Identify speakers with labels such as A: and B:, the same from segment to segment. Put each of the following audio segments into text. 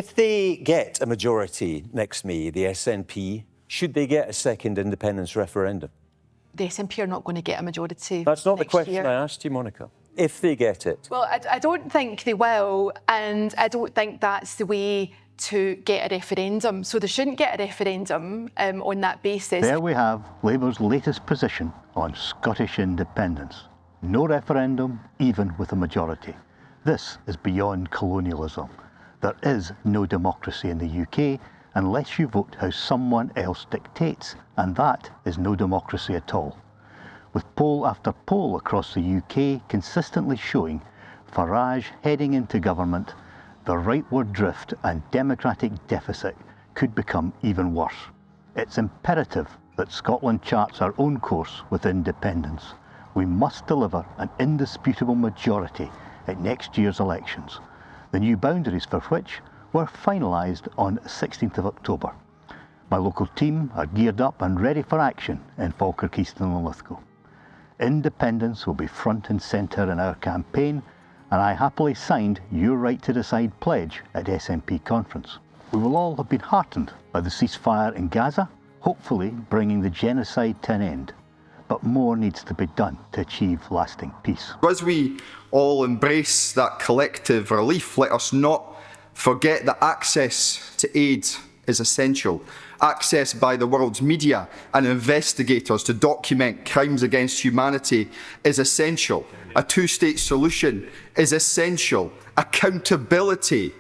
A: If they get a majority next May, the SNP, should they get a second independence referendum?
B: The SNP are not going to get a majority.
A: That's not the question
B: year.
A: I asked you, Monica. If they get it.
B: Well, I don't think they will, and I don't think that's the way to get a referendum. So they shouldn't get a referendum on that basis.
C: There we have Labour's latest position on Scottish independence. No referendum, even with a majority. This is beyond colonialism. There is no democracy in the UK unless you vote how someone else dictates, and that is no democracy at all. With poll after poll across the UK consistently showing Farage heading into government, the rightward drift and democratic deficit could become even worse. It's imperative that Scotland charts our own course with independence. We must deliver an indisputable majority at next year's elections, the new boundaries for which were finalised on 16th of October. My local team are geared up and ready for action in Falkirk, Easton and Lithgow. Independence will be front and centre in our campaign, and I happily signed your Right to Decide pledge at SNP conference. We will all have been heartened by the ceasefire in Gaza, hopefully bringing the genocide to an end. But more needs to be done to achieve lasting peace.
D: As we all embrace that collective relief, let us not forget that access to aid is essential. Access by the world's media and investigators to document crimes against humanity is essential. A two-state solution is essential. Accountability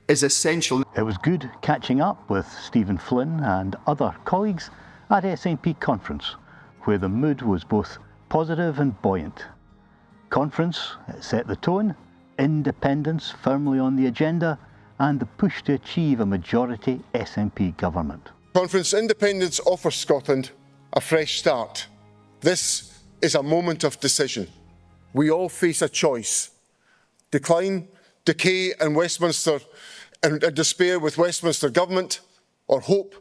D: is essential.
C: It was good catching up with Stephen Flynn and other colleagues at SNP conference, where the mood was both positive and buoyant. Conference set the tone, independence firmly on the agenda, and the push to achieve a majority SNP government.
E: Conference independence offers Scotland a fresh start. This is a moment of decision. We all face a choice: decline, decay in Westminster and despair with Westminster government, or hope,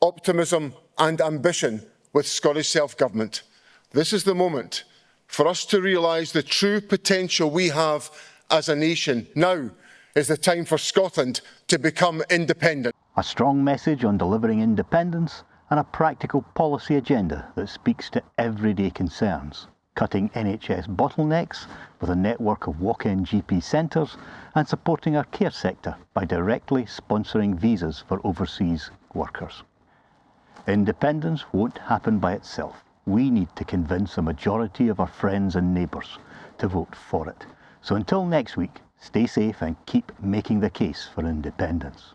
E: optimism and ambition with Scottish self-government. This is the moment for us to realise the true potential we have as a nation. Now is the time for Scotland to become independent.
C: A strong message on delivering independence and a practical policy agenda that speaks to everyday concerns, cutting NHS bottlenecks with a network of walk-in GP centres and supporting our care sector by directly sponsoring visas for overseas workers. Independence won't happen by itself. We need to convince a majority of our friends and neighbours to vote for it. So until next week, stay safe and keep making the case for independence.